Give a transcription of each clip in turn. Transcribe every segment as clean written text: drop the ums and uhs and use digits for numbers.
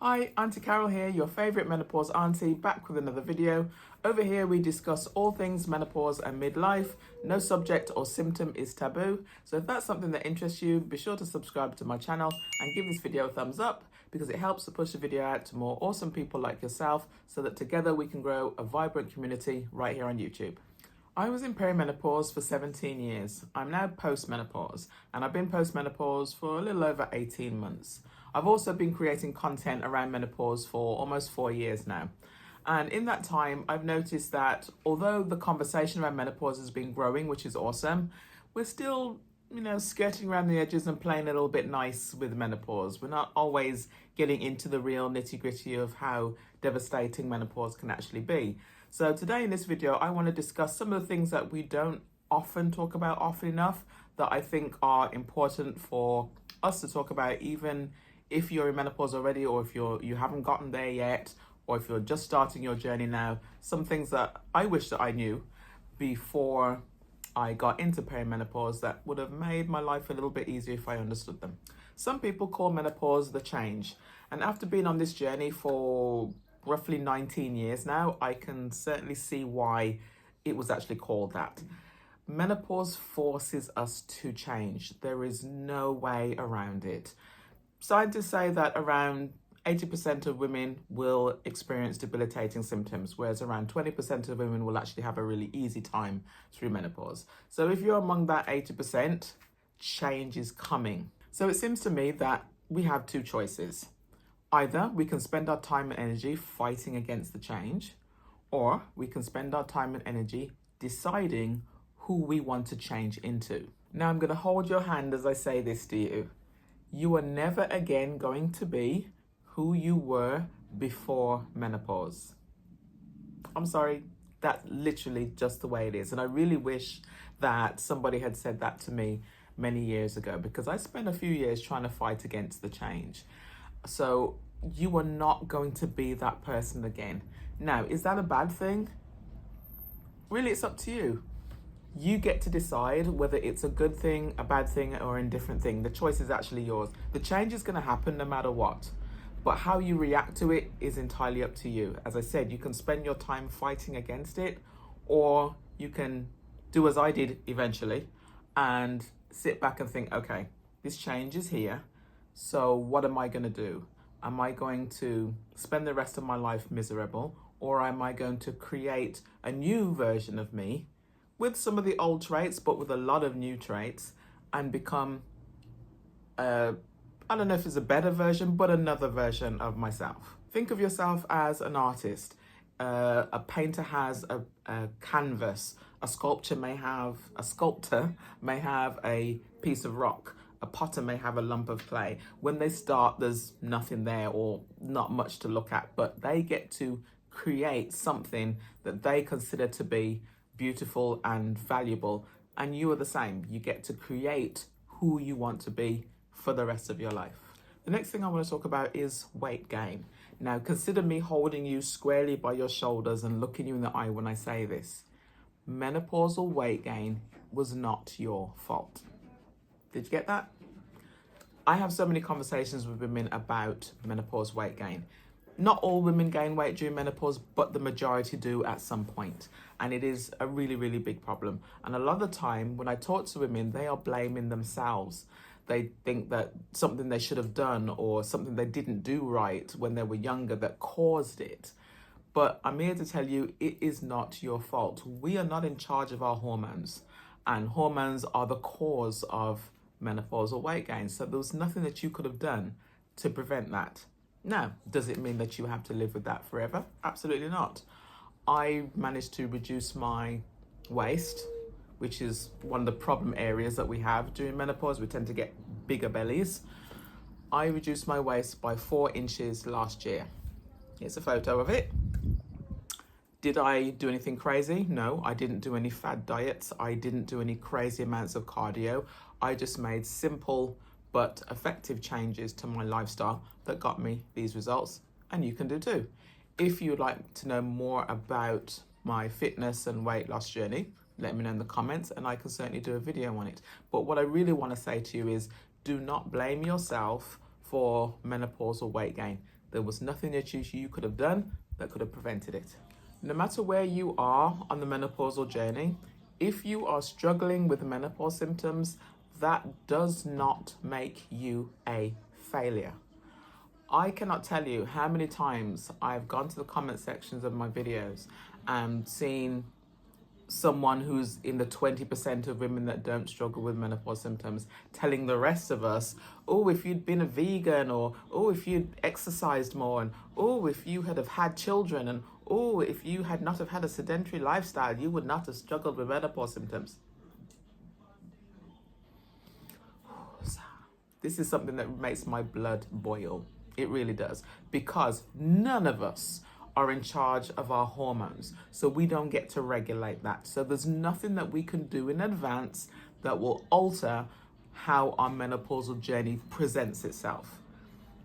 Hi, Auntie Carol here, your favourite menopause auntie, back with another video. Over here we discuss all things menopause and midlife. No subject or symptom is taboo. So if that's something that interests you, be sure to subscribe to my channel and give this video a thumbs up because it helps to push the video out to more awesome people like yourself so that together we can grow a vibrant community right here on YouTube. I was in perimenopause for 17 years. I'm now post-menopause and I've been post-menopause for a little over 18 months. I've also been creating content around menopause for almost 4 years now. And in that time, I've noticed that although the conversation around menopause has been growing, which is awesome, we're still, skirting around the edges and playing a little bit nice with menopause. We're not always getting into the real nitty-gritty of how devastating menopause can actually be. So today in this video, I want to discuss some of the things that we don't often talk about often enough that I think are important for us to talk about, even if you're in menopause already, or if you haven't gotten there yet, or if you're just starting your journey now. Some things that I wish that I knew before I got into perimenopause that would have made my life a little bit easier if I understood them. Some people call menopause the change. And after being on this journey for roughly 19 years now, I can certainly see why it was actually called that. Menopause forces us to change. There is no way around it. Scientists say that around 80% of women will experience debilitating symptoms, whereas around 20% of women will actually have a really easy time through menopause. So if you're among that 80%, change is coming. So it seems to me that we have two choices. Either we can spend our time and energy fighting against the change, or we can spend our time and energy deciding who we want to change into. Now I'm going to hold your hand as I say this to you. You are never again going to be who you were before menopause. I'm sorry, that's literally just the way it is. And I really wish that somebody had said that to me many years ago, because I spent a few years trying to fight against the change. So you are not going to be that person again. Now, is that a bad thing? Really, it's up to you. You get to decide whether it's a good thing, a bad thing, or an indifferent thing. The choice is actually yours. The change is going to happen no matter what. But how you react to it is entirely up to you. As I said, you can spend your time fighting against it, or you can do as I did eventually and sit back and think, okay, this change is here. So what am I going to do? Am I going to spend the rest of my life miserable, or am I going to create a new version of me with some of the old traits, but with a lot of new traits, and become, I don't know if it's a better version, but another version of myself. Think of yourself as an artist. A painter has a canvas. A sculptor may have a piece of rock. A potter may have a lump of clay. When they start, there's nothing there or not much to look at, but they get to create something that they consider to be beautiful and valuable. And you are the same. You get to create who you want to be for the rest of your life. The next thing I want to talk about is weight gain. Now, consider me holding you squarely by your shoulders and looking you in the eye when I say this. Menopausal weight gain was not your fault. Did you get that? I have so many conversations with women about menopause weight gain. Not all women gain weight during menopause, but the majority do at some point. And it is a really, really big problem. And a lot of the time when I talk to women, they are blaming themselves. They think that something they should have done or something they didn't do right when they were younger that caused it. But I'm here to tell you, it is not your fault. We are not in charge of our hormones, and hormones are the cause of menopausal weight gain. So there was nothing that you could have done to prevent that. Now, does it mean that you have to live with that forever? Absolutely not. I managed to reduce my waist, which is one of the problem areas that we have during menopause. We tend to get bigger bellies. I reduced my waist by 4 inches last year. Here's a photo of it. Did I do anything crazy? No, I didn't do any fad diets. I didn't do any crazy amounts of cardio. I just made simple but effective changes to my lifestyle that got me these results, and you can do too. If you'd like to know more about my fitness and weight loss journey, let me know in the comments and I can certainly do a video on it. But what I really want to say to you is, do not blame yourself for menopausal weight gain. There was nothing that you could have done that could have prevented it. No matter where you are on the menopausal journey, if you are struggling with menopause symptoms, that does not make you a failure. I cannot tell you how many times I've gone to the comment sections of my videos and seen someone who's in the 20% of women that don't struggle with menopause symptoms telling the rest of us, oh, if you'd been a vegan, or oh, if you'd exercised more, and oh, if you had have had children, and oh, if you had not have had a sedentary lifestyle, you would not have struggled with menopause symptoms. This is something that makes my blood boil. It really does, because none of us are in charge of our hormones, so we don't get to regulate that. So there's nothing that we can do in advance that will alter how our menopausal journey presents itself.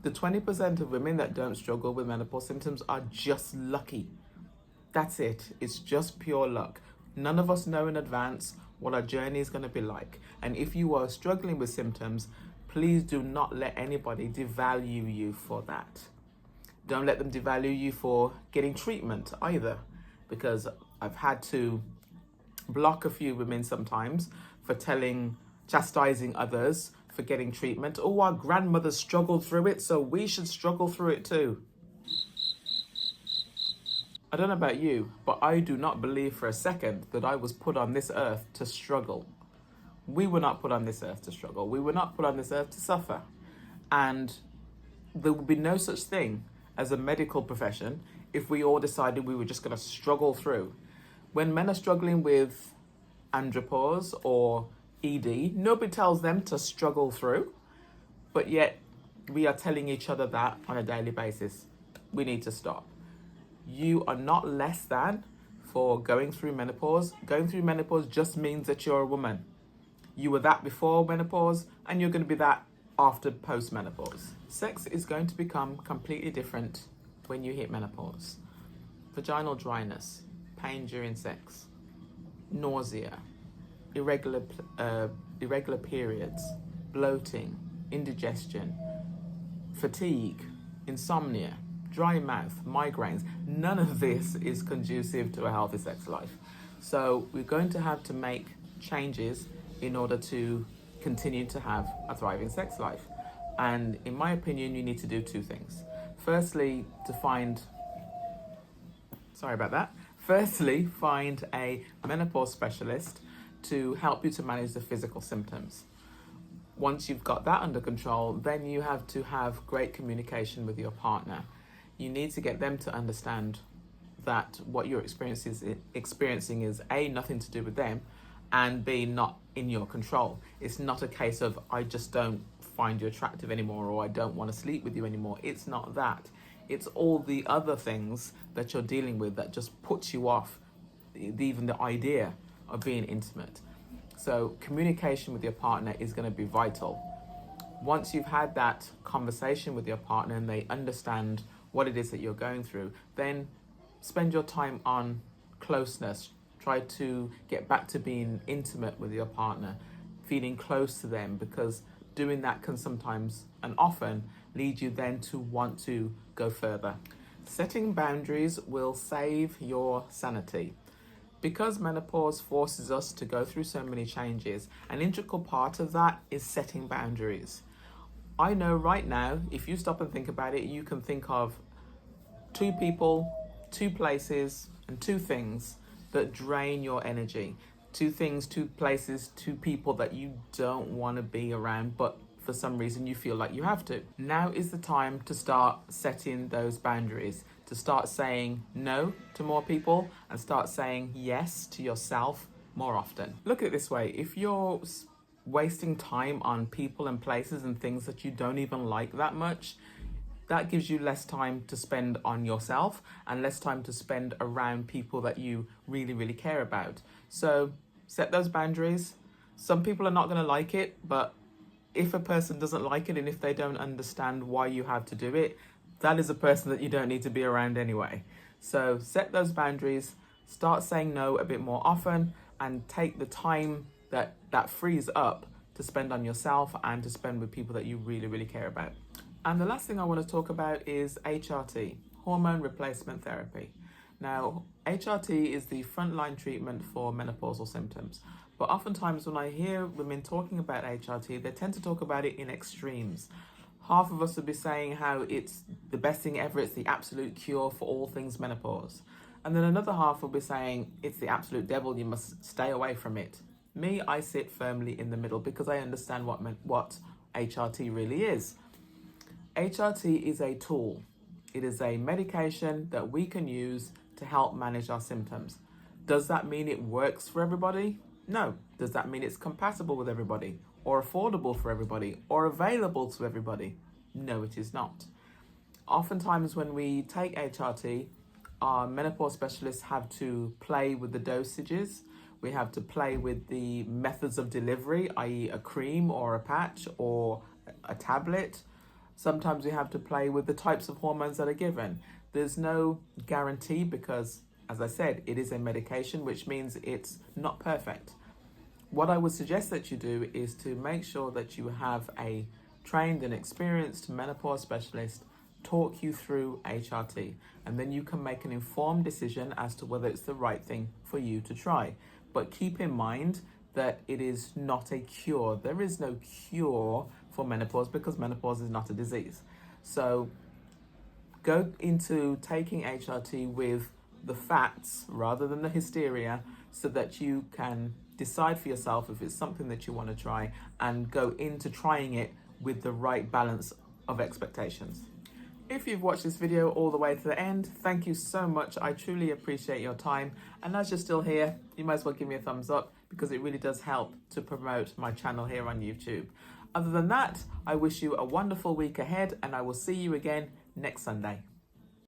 The 20% of women that don't struggle with menopause symptoms are just lucky. That's it. It's just pure luck. None of us know in advance what our journey is going to be like. And if you are struggling with symptoms, please do not let anybody devalue you for that. Don't let them devalue you for getting treatment either, because I've had to block a few women sometimes for chastising others for getting treatment. Oh, our grandmothers struggled through it, so we should struggle through it too. I don't know about you, but I do not believe for a second that I was put on this earth to struggle. We were not put on this earth to struggle. We were not put on this earth to suffer. And there would be no such thing as a medical profession if we all decided we were just going to struggle through. When men are struggling with andropause or ED, nobody tells them to struggle through, but yet we are telling each other that on a daily basis. We need to stop. You are not less than for going through menopause. Going through menopause just means that you're a woman. You were that before menopause, and you're going to be that after post-menopause. Sex is going to become completely different when you hit menopause. Vaginal dryness, pain during sex, nausea, irregular periods, bloating, indigestion, fatigue, insomnia, dry mouth, migraines. None of this is conducive to a healthy sex life. So we're going to have to make changes in order to continue to have a thriving sex life. And in my opinion, you need to do two things. Firstly, find a menopause specialist to help you to manage the physical symptoms. Once you've got that under control, then you have to have great communication with your partner. You need to get them to understand that what you're experiencing is A, nothing to do with them, and B, not in your control. It's not a case of, I just don't find you attractive anymore, or I don't want to sleep with you anymore. It's not that. It's all the other things that you're dealing with that just puts you off even the idea of being intimate. So communication with your partner is going to be vital. Once you've had that conversation with your partner and they understand what it is that you're going through, then spend your time on closeness. Try to get back to being intimate with your partner, feeling close to them, because doing that can sometimes and often lead you then to want to go further. Setting boundaries will save your sanity. Because menopause forces us to go through so many changes, an integral part of that is setting boundaries. I know right now, if you stop and think about it, you can think of 2 people, 2 places, and 2 things that drain your energy. 2 things, 2 places, 2 people that you don't want to be around, but for some reason you feel like you have to. Now is the time to start setting those boundaries, to start saying no to more people and start saying yes to yourself more often. Look at it this way: if you're wasting time on people and places and things that you don't even like that much, that gives you less time to spend on yourself and less time to spend around people that you really, really care about. So set those boundaries. Some people are not going to like it, but if a person doesn't like it and if they don't understand why you have to do it, that is a person that you don't need to be around anyway. So set those boundaries, start saying no a bit more often, and take the time that frees up to spend on yourself and to spend with people that you really, really care about. And the last thing I want to talk about is HRT, hormone replacement therapy. Now, HRT is the frontline treatment for menopausal symptoms. But oftentimes when I hear women talking about HRT, they tend to talk about it in extremes. Half of us would be saying how it's the best thing ever, it's the absolute cure for all things menopause. And then another half will be saying it's the absolute devil, you must stay away from it. Me, I sit firmly in the middle because I understand what HRT really is. HRT is a tool. It is a medication that we can use to help manage our symptoms. Does that mean it works for everybody? No. Does that mean it's compatible with everybody, or affordable for everybody, or available to everybody? No, it is not. Oftentimes when we take HRT, our menopause specialists have to play with the dosages. We have to play with the methods of delivery, i.e. a cream or a patch or a tablet. Sometimes we have to play with the types of hormones that are given. There's no guarantee because, as I said, it is a medication, which means it's not perfect. What I would suggest that you do is to make sure that you have a trained and experienced menopause specialist talk you through HRT, and then you can make an informed decision as to whether it's the right thing for you to try. But keep in mind that it is not a cure. There is no cure for menopause because menopause is not a disease. So go into taking HRT with the facts rather than the hysteria, so that you can decide for yourself if it's something that you want to try, and go into trying it with the right balance of expectations. If you've watched this video all the way to the end, thank you so much. I truly appreciate your time. And as you're still here, you might as well give me a thumbs up because it really does help to promote my channel here on YouTube. Other than that, I wish you a wonderful week ahead, and I will see you again next Sunday.